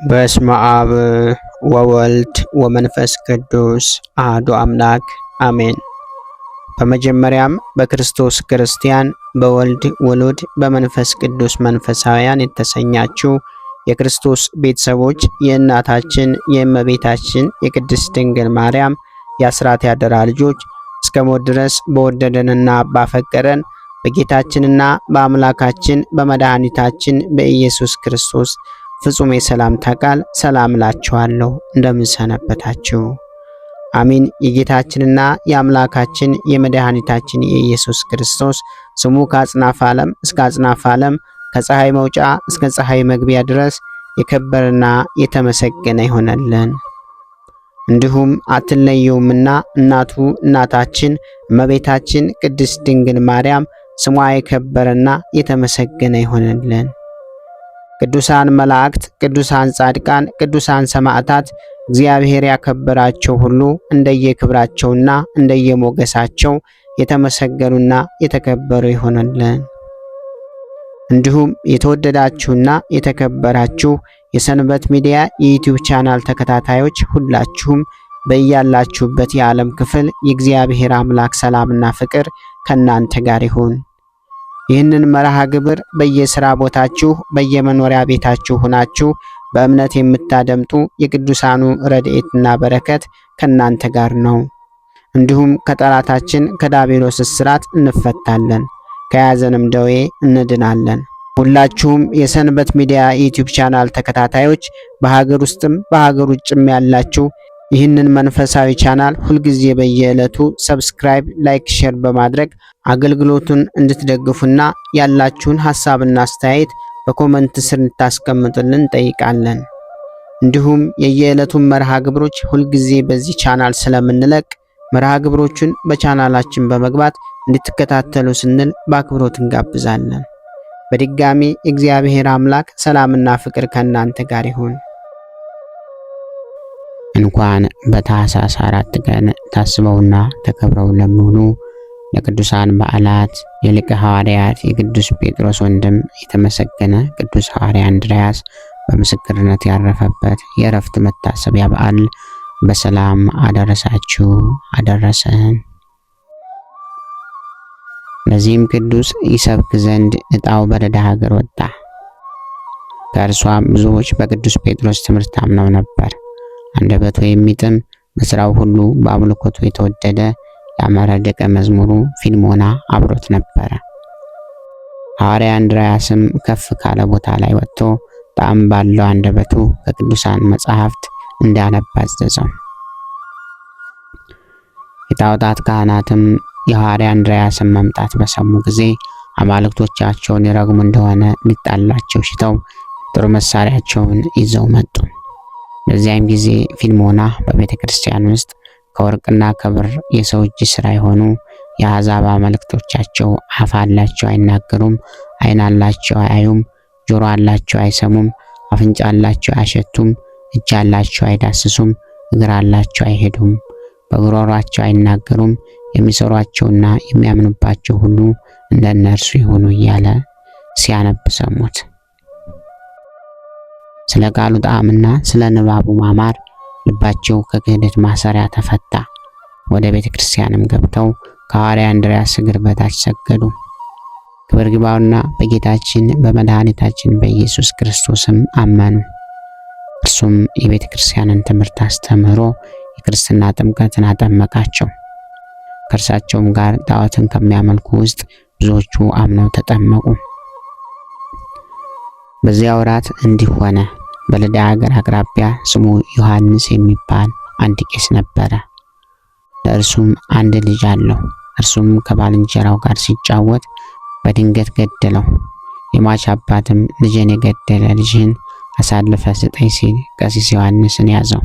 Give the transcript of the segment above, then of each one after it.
በስመ አብ ወወልድ ወመንፈስ ቅዱስ አሐዱ አምላክ አሜን። በመጀመሪያም በክርስቶስ ክርስቲያን በወልድ ውሉድ በመንፈስ ቅዱስ መንፈሳውያን የተሰኛችሁ የክርስቶስ ቤተሰቦች የእናታችን የእመቤታችን የቅድስት ድንግል ማርያም የአስራት ያደራ ልጆች እስከ ሞት ድረስ በወደደንና ባፈቀረን በጌታችንና በአምላካችን በመድኃኒታችን በኢየሱስ ክርስቶስ ፍጹም የሰላምታ ቃል ሰላም እላችኋለሁ። እንደምን ሰነበታችሁ? አሚን። የጌታችንና የአምላካችን የመድኃኒታችን የኢየሱስ ክርስቶስ ስሙ ከአጽናፈ ዓለም እስከ አጽናፈ ዓለም ከፀሐይ መውጫ እስከ ፀሐይ መግቢያ ድረስ የከበረና የተመሰገነ ይሆነልን። እንዲሁም አትለየውምና እናቱ እናታችን እመቤታችን ቅድስት ድንግል ማርያም ስሟ የከበረና የተመሰገነ ይሆነልን። ቅዱሳን መላእክት፣ ቅዱሳን ጻድቃን፣ ቅዱሳን ሰማዕታት እግዚአብሔር ያከበራቸው ሁሉ እንደየክብራቸውና እንደየሞገሳቸው የተመሰገኑና የተከበሩ ይሆነልን። እንዲሁም የተወደዳችሁና የተከበራችሁ የሰንበት ሚዲያ የዩቲዩብ ቻናል ተከታታዮች ሁላችሁም በያላችሁበት የዓለም ክፍል የእግዚአብሔር አምላክ ሰላምና ፍቅር ከናንተ ጋር ይሁን። ይህንን መርሃ ግብር በየሥራ ቦታችሁ በየመኖሪያ ቤታችሁ ሆናችሁ በእምነት የምታደምጡ የቅዱሳኑ ረድኤትና በረከት ከናንተ ጋር ነው። እንዲሁም ከጠላታችን ከዲያብሎስ እስራት እንፈታለን፣ ከያዘንም ደዌ እንድናለን። ሁላችሁም የሰንበት ሚዲያ ዩቲዩብ ቻናል ተከታታዮች በሀገር ውስጥም በሀገር ውጭም ያላችሁ ይህንን መንፈሳዊ ቻናል ሁልጊዜ በየዕለቱ ሰብስክራይብ፣ ላይክ፣ ሼር በማድረግ አገልግሎቱን እንድትደግፉና ያላችሁን ሐሳብና አስተያየት በኮመንት ስር እንድታስቀምጡልን እንጠይቃለን። እንዲሁም የየዕለቱን መርሃ ግብሮች ሁልጊዜ በዚህ ቻናል ስለምንለቅ መርሃ ግብሮቹን በቻናላችን በመግባት እንድትከታተሉ ስንል በአክብሮት እንጋብዛለን። በድጋሚ እግዚአብሔር አምላክ ሰላምና ፍቅር ከእናንተ ጋር ይሁን። እንኳን በታኅሳስ 4 ቀን ታስበውና ተከብረው ለሚውሉ ለቅዱሳን በዓላት የሊቀ ሐዋርያት የቅዱስ ጴጥሮስ ወንድም የተመሰገነ ቅዱስ ሐዋርያ እንድርያስ በምስክርነት ያረፈበት የዕረፍት መታሰቢያ በዓል በሰላም አደረሳችሁ አደረሰን። ለዚህም ቅዱስ ይሰብክ ዘንድ ዕጣው በረዳ ሀገር ወጣ። ከእርሷም ብዙዎች በቅዱስ ጴጥሮስ ትምህርት አምነው ነበር። አንደበቱ የሚጥም በሥራው ሁሉ በአምልኮቱ የተወደደ ያመረ ደቀ መዝሙሩ ፊልሞና አብሮት ነበረ። ሐዋርያ እንድርያስም ከፍ ካለ ቦታ ላይ ወጥቶ ጣዕም ባለው አንደበቱ ከቅዱሳን መጻሕፍት እንዲያነብ አዘዘው። የጣዖታት ካህናትም የሐዋርያ እንድርያስን መምጣት በሰሙ ጊዜ አማልክቶቻቸውን ይረግሙ እንደሆነ ሊጣላቸው ሽተው ጦር መሳሪያቸውን ይዘው መጡ። በዚያም ጊዜ ፊልሞና በቤተ ክርስቲያን ውስጥ ከወርቅና ከብር የሰው እጅ ሥራ የሆኑ የአሕዛብ አማልክቶቻቸው አፍ አላቸው አይናገሩም፣ ዓይን አላቸው አያዩም፣ ጆሮ አላቸው አይሰሙም፣ አፍንጫ አላቸው አያሸቱም፣ እጅ አላቸው አይዳስሱም፣ እግር አላቸው አይሄዱም፣ በጉሮሯቸው አይናገሩም፣ የሚሰሯቸውና የሚያምኑባቸው ሁሉ እንደነርሱ ይሆኑ እያለ ሲያነብ ሰሙት። ስለ ቃሉ ጣዕምና ስለ ንባቡ ማማር ልባቸው ከክህደት ማሰሪያ ተፈታ። ወደ ቤተ ክርስቲያንም ገብተው ከሐዋርያ እንድርያስ እግር በታች ሰገዱ። ክብር ይግባውና በጌታችን በመድኃኒታችን በኢየሱስ ክርስቶስም አመኑ። እርሱም የቤተ ክርስቲያንን ትምህርት አስተምህሮ የክርስትና ጥምቀትን አጠመቃቸው። ከእርሳቸውም ጋር ጣዖትን ከሚያመልኩ ውስጥ ብዙዎቹ አምነው ተጠመቁ። በዚያ ወራት እንዲህ ሆነ። በልዳ ሀገር አቅራቢያ ስሙ ዮሐንስ የሚባል አንድ ቄስ ነበረ። ለእርሱም አንድ ልጅ አለው። እርሱም ከባልንጀራው ጋር ሲጫወት በድንገት ገደለው። የሟች አባትም ልጅን የገደለ ልጅህን አሳልፈ ስጠኝ ሲል ቀሲስ ዮሐንስን ያዘው።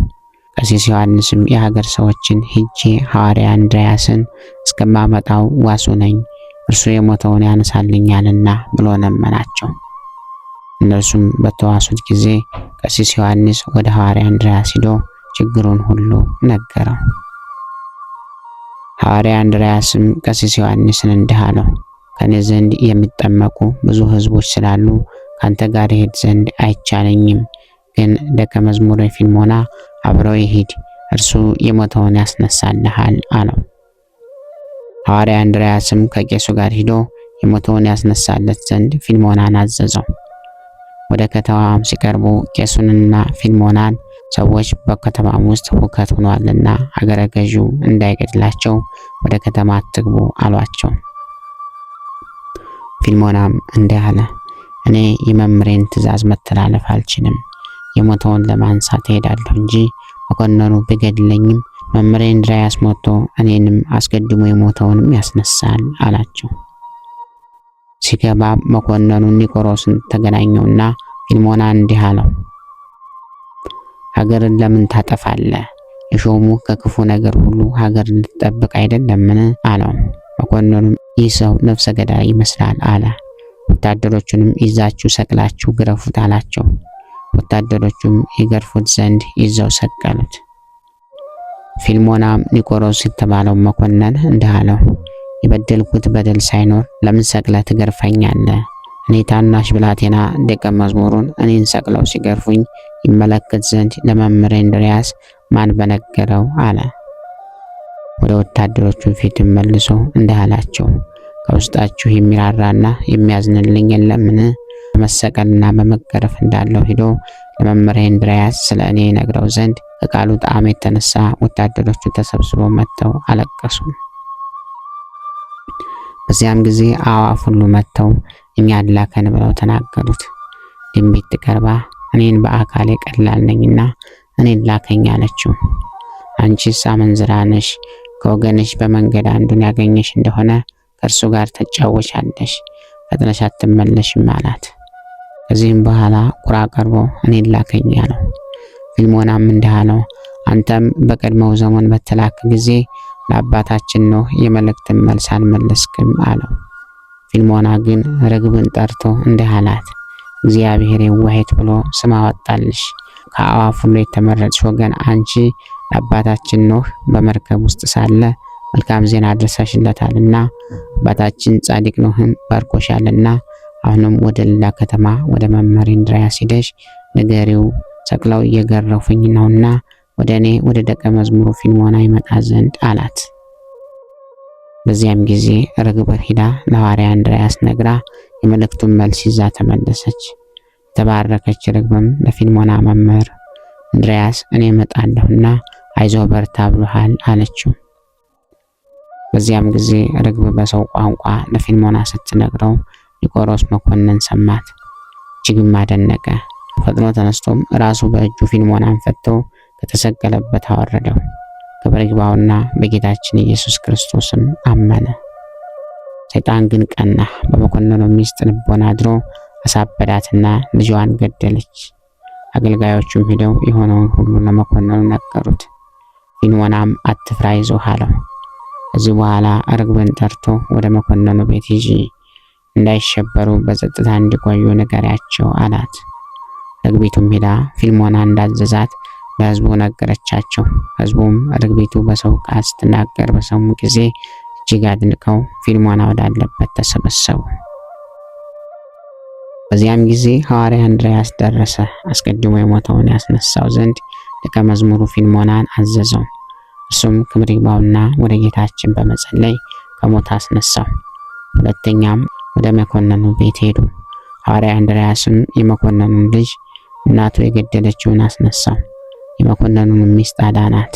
ቀሲስ ዮሐንስም የሀገር ሰዎችን ሂጄ ሐዋርያ እንድርያስን እስከማመጣው ዋሱ ነኝ፣ እርሱ የሞተውን ያነሳልኛልና ብሎ ለመናቸው። እነርሱም በተዋሱት ጊዜ ቀሲስ ዮሐንስ ወደ ሐዋርያ እንድርያስ ሄዶ ችግሩን ሁሉ ነገረው። ሐዋርያ እንድርያስም ቀሲስ ዮሐንስን እንዲህ አለው፣ ከኔ ዘንድ የሚጠመቁ ብዙ ሕዝቦች ስላሉ ካንተ ጋር ይሄድ ዘንድ አይቻለኝም። ግን ደቀ መዝሙሩ ፊልሞና አብረው ይሂድ፣ እርሱ የሞተውን ያስነሳልሃል አለው። ሐዋርያ እንድርያስም ከቄሱ ጋር ሂዶ የሞተውን ያስነሳለት ዘንድ ፊልሞናን አዘዘው። ወደ ከተማም ሲቀርቡ ቄሱንና ፊልሞናን ሰዎች በከተማም ውስጥ ሁከት ሆኗልና አገረ ገዢው እንዳይገድላቸው ወደ ከተማ አትግቡ አሏቸው። ፊልሞናም እንዲህ አለ፣ እኔ የመምሬን ትእዛዝ መተላለፍ አልችልም። የሞተውን ለማንሳት እሄዳለሁ እንጂ መኮንኑ ቢገድለኝም መምሬ እንድርያስ ሞቶ እኔንም አስቀድሞ የሞተውንም ያስነሳል አላቸው። ሲገባ መኮንኑ ኒቆሮስን ተገናኘውና ፊልሞና እንዲህ አለው፣ ሀገርን ለምን ታጠፋለህ? የሾሙ ከክፉ ነገር ሁሉ ሀገርን ልትጠብቅ አይደለምን? አለው። መኮንኑም ይህ ሰው ነፍሰ ገዳይ ይመስላል አለ። ወታደሮቹንም ይዛችሁ ሰቅላችሁ ግረፉት አላቸው። ወታደሮቹም ይገርፉት ዘንድ ይዘው ሰቀሉት። ፊልሞናም ኒቆሮስ የተባለው መኮንን እንዲህ አለው፣ የበደልኩት በደል ሳይኖር ለምን ሰቅለህ ትገርፈኛለህ? እኔ ታናሽ ብላቴና ደቀ መዝሙሩን እኔን ሰቅለው ሲገርፉኝ ይመለከት ዘንድ ለመምህሬ እንድርያስ ማን በነገረው አለ። ወደ ወታደሮቹ ፊት መልሶ እንዲህ አላቸው፣ ከውስጣችሁ የሚራራና የሚያዝንልኝ የለምን? በመሰቀልና በመገረፍ እንዳለው ሂዶ ለመምህሬ እንድርያስ ስለ እኔ ነግረው ዘንድ ከቃሉ ጣዕም የተነሳ ወታደሮቹ ተሰብስበው መጥተው አለቀሱ። በዚያም ጊዜ አዕዋፍ ሁሉ መጥተው እኛን ላከን ብለው ተናገሩት። ድንቢጥ ቀርባ እኔን በአካሌ ቀላል ነኝና እኔን ላከኝ አለችው። አንቺስ አመንዝራ ነሽ፣ ከወገንሽ በመንገድ አንዱን ያገኘሽ እንደሆነ ከእርሱ ጋር ተጫወቻለሽ፣ ፈጥነሽ አትመለሽም አላት። ከዚህም በኋላ ቁራ ቀርቦ እኔን ላከኝ አለው። ፊልሞናም እንዲህ አለው፣ አንተም በቀድሞው ዘመን በተላክ ጊዜ ለአባታችን ኖህ የመልእክትን መልስ አልመለስክም አለው። ፊልሞና ግን ርግብን ጠርቶ እንዲህ አላት፣ እግዚአብሔር የዋሄት ብሎ ስም አወጣልሽ። ከአዕዋፍ ሁሉ የተመረጥሽ ወገን አንቺ ለአባታችን ኖህ በመርከብ ውስጥ ሳለ መልካም ዜና አድርሰሽለታልና አባታችን ጻድቅ ኖህም ባርኮሻልና አሁንም ወደ ሌላ ከተማ ወደ መምህሬ እንድርያስ ሂደሽ ንገሪው፣ ሰቅለው እየገረፉኝ ነውና ወደ እኔ ወደ ደቀ መዝሙሩ ፊልሞና ይመጣ ዘንድ አላት። በዚያም ጊዜ ርግብ ሂዳ ለሐዋርያ እንድርያስ ነግራ የመልእክቱን መልስ ይዛ ተመለሰች። የተባረከች ርግብም ለፊልሞና መምህር እንድርያስ እኔ እመጣለሁና አይዞ በርታ ብሎሃል አለችው። በዚያም ጊዜ ርግብ በሰው ቋንቋ ለፊልሞና ስትነግረው ኒቆሮስ መኮንን ሰማት፣ እጅግም አደነቀ። ፈጥኖ ተነስቶም ራሱ በእጁ ፊልሞናን ፈቶ ከተሰቀለበት አወረደው። ክብር ይግባውና በጌታችን ኢየሱስ ክርስቶስም አመነ። ሰይጣን ግን ቀና፣ በመኮንኑ ሚስት ልቦና አድሮ አሳበዳትና ልጇን ገደለች። አገልጋዮቹም ሄደው የሆነውን ሁሉ ለመኮንኑ ነገሩት። ፊልሞናም አትፍራ፣ ይዞህ አለው። ከዚህ በኋላ ርግብን ጠርቶ ወደ መኮንኑ ቤት ሂጂ፣ እንዳይሸበሩ በጸጥታ እንዲቆዩ ንገሪያቸው አላት። ርግቢቱም ሄዳ ፊልሞና እንዳዘዛት ለሕዝቡ ነገረቻቸው። ሕዝቡም ርግቢቱ በሰው ቃል ስትናገር በሰሙ ጊዜ እጅግ አድንቀው ፊልሞና ወዳለበት ተሰበሰቡ። በዚያም ጊዜ ሐዋርያ እንድርያስ ደረሰ። አስቀድሞ የሞተውን ያስነሳው ዘንድ ደቀ መዝሙሩ ፊልሞናን አዘዘው። እርሱም ክብር ይግባውና ወደ ጌታችን በመጸለይ ከሞት አስነሳው። ሁለተኛም ወደ መኮንኑ ቤት ሄዱ። ሐዋርያ እንድርያስም የመኮንኑን ልጅ እናቱ የገደለችውን አስነሳው። የመኮንኑን ሚስት አዳናት።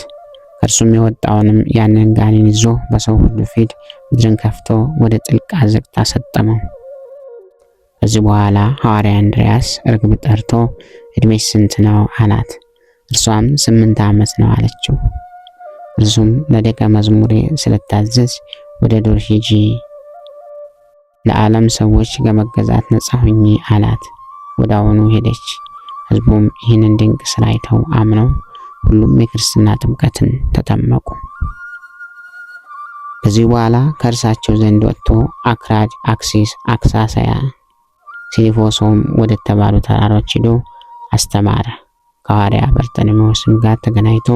ከእርሱም የወጣውንም ያንን ጋኔን ይዞ በሰው ሁሉ ፊት ምድርን ከፍቶ ወደ ጥልቅ አዘቅት አሰጠመው። ከዚህ በኋላ ሐዋርያ እንድርያስ ርግብ ጠርቶ እድሜሽ ስንት ነው አላት። እርሷም 8 ዓመት ነው አለችው። እርሱም ለደቀ መዝሙሬ ስለታዘዝ ወደ ዱር ሂጂ፣ ለዓለም ሰዎች ከመገዛት ነጻ ሁኚ አላት። ወዲያውኑ ሄደች። ሕዝቡም ይህንን ድንቅ ስራ አይተው አምነው ሁሉም የክርስትና ጥምቀትን ተጠመቁ። ከዚህ በኋላ ከእርሳቸው ዘንድ ወጥቶ አክራድ፣ አክሲስ፣ አክሳሳያ፣ ሲሊፎሶም ወደ ተባሉ ተራሮች ሄዶ አስተማረ። ከሐዋርያ በርጠሌሜዎስም ጋር ተገናኝቶ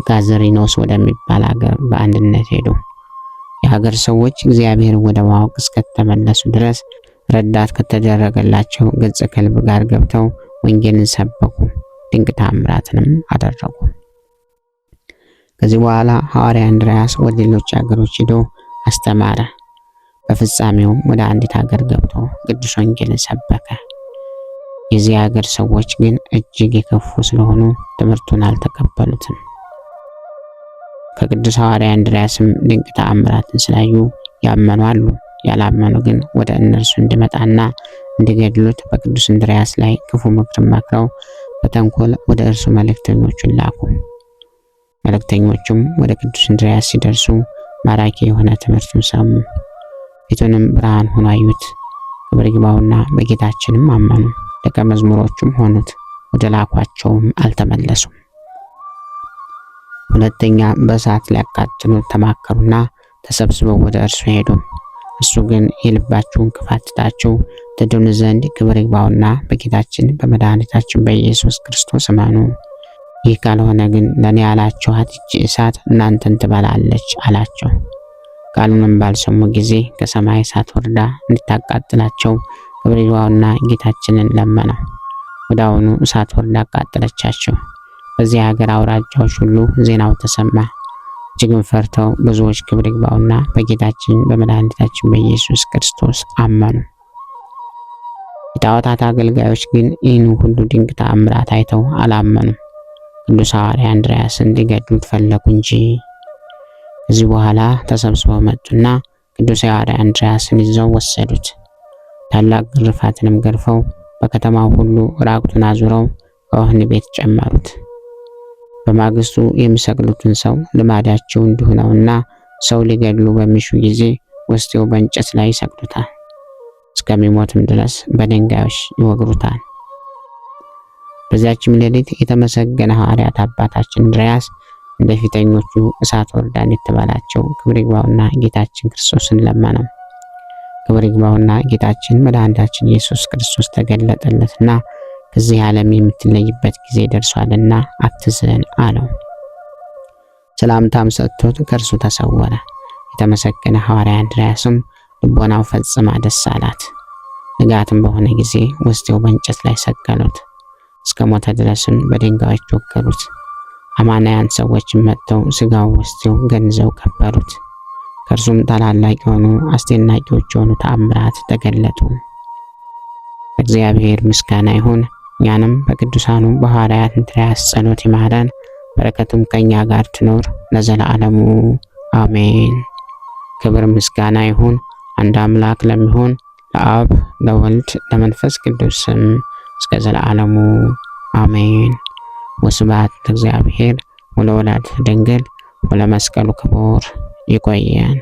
ጋዘሪኖስ ወደሚባል ሀገር በአንድነት ሄዱ። የሀገር ሰዎች እግዚአብሔር ወደ ማወቅ እስከተመለሱ ድረስ ረዳት ከተደረገላቸው ገጸ ከልብ ጋር ገብተው ወንጌልን ሰበኩ። ድንቅ ተአምራትንም አደረጉ። ከዚህ በኋላ ሐዋርያ እንድርያስ ወደ ሌሎች ሀገሮች ሄዶ አስተማረ። በፍጻሜውም ወደ አንዲት ሀገር ገብቶ ቅዱስ ወንጌልን ሰበከ። የዚህ ሀገር ሰዎች ግን እጅግ የከፉ ስለሆኑ ትምህርቱን አልተቀበሉትም። ከቅዱስ ሐዋርያ እንድርያስም ድንቅ ተአምራትን ስላዩ ያመኑ አሉ። ያላመኑ ግን ወደ እነርሱ እንዲመጣና እንዲገድሉት በቅዱስ እንድርያስ ላይ ክፉ ምክር መክረው በተንኮል ወደ እርሱ መልእክተኞቹን ላኩ። መልእክተኞቹም ወደ ቅዱስ እንድርያስ ሲደርሱ ማራኪ የሆነ ትምህርቱን ሰሙ። ፊቱንም ብርሃን ሆኖ አዩት። ክብር ይግባውና በጌታችንም አመኑ። ደቀ መዝሙሮቹም ሆኑት። ወደ ላኳቸውም አልተመለሱም። ሁለተኛ በእሳት ሊያቃጥሉት ተማከሩና ተሰብስበው ወደ እርሱ ሄዱ። እርሱ ግን የልባችሁን ክፋት ትታችሁ ትድኑ ዘንድ ክብር ይግባውና በጌታችን በመድኃኒታችን በኢየሱስ ክርስቶስ እመኑ። ይህ ካልሆነ ግን ለእኔ ያላችኋት ይህች እሳት እናንተን ትበላለች አላቸው። ቃሉንም ባልሰሙ ጊዜ ከሰማይ እሳት ወርዳ እንድታቃጥላቸው ክብር ይግባውና ጌታችንን ለመነው። ወዲያውኑ እሳት ወርዳ አቃጠለቻቸው። በዚህ ሀገር አውራጃዎች ሁሉ ዜናው ተሰማ። እጅግም ፈርተው ብዙዎች ክብር ይግባውና በጌታችን በመድኃኒታችን በኢየሱስ ክርስቶስ አመኑ። የጣዖታት አገልጋዮች ግን ይህን ሁሉ ድንቅ ተአምራት አይተው አላመኑም። ቅዱስ ሐዋርያ እንድርያስን ሊገድሉት ፈለጉ እንጂ። ከዚህ በኋላ ተሰብስበው መጡና ቅዱስ ሐዋርያ እንድርያስን ይዘው ወሰዱት። ታላቅ ግርፋትንም ገርፈው በከተማው ሁሉ ራቁቱን አዙረው በወህኒ ቤት ጨመሩት። በማግስቱ የሚሰቅሉትን ሰው ልማዳቸው እንዲሁ ነውና ሰው ሊገድሉ በሚሹ ጊዜ ወስደው በእንጨት ላይ ይሰቅሉታል። እስከሚሞትም ድረስ በድንጋዮች ይወግሩታል። በዚያችም ሌሊት የተመሰገነ ሐዋርያት አባታችን እንድርያስ እንደ ፊተኞቹ እሳት ወርዳ እንድትበላቸው ክብር ይግባውና ጌታችን ክርስቶስን ለመነው። ክብር ይግባውና ጌታችን መድኃኒታችን ኢየሱስ ክርስቶስ ተገለጠለትና ከዚህ ዓለም የምትለይበት ጊዜ ደርሷልና አትዘን አለው። ሰላምታም ሰጥቶት ከእርሱ ተሰወረ። የተመሰገነ ሐዋርያ እንድርያስም ልቦናው ፈጽማ ደስ አላት። ንጋትም በሆነ ጊዜ ወስደው በእንጨት ላይ ሰቀሉት። እስከ ሞተ ድረስም በድንጋዮች ወገሩት። አማናያን ሰዎችም መጥተው ስጋው ወስደው ገንዘው ቀበሩት። ከእርሱም ታላላቅ የሆኑ አስደናቂዎች የሆኑ ተአምራት ተገለጡ። እግዚአብሔር ምስጋና ይሁን። እኛንም በቅዱሳኑ በሐዋርያት እንድርያስ ጸሎት ይማረን፣ በረከቱም ከኛ ጋር ትኖር ለዘላለሙ አሜን። ክብር ምስጋና ይሁን አንድ አምላክ ለሚሆን ለአብ ለወልድ ለመንፈስ ቅዱስ ስም እስከ ዘላለሙ አሜን። ወስብሐት ለእግዚአብሔር ወለወላዲቱ ድንግል ወለመስቀሉ ክቡር። ይቆየን።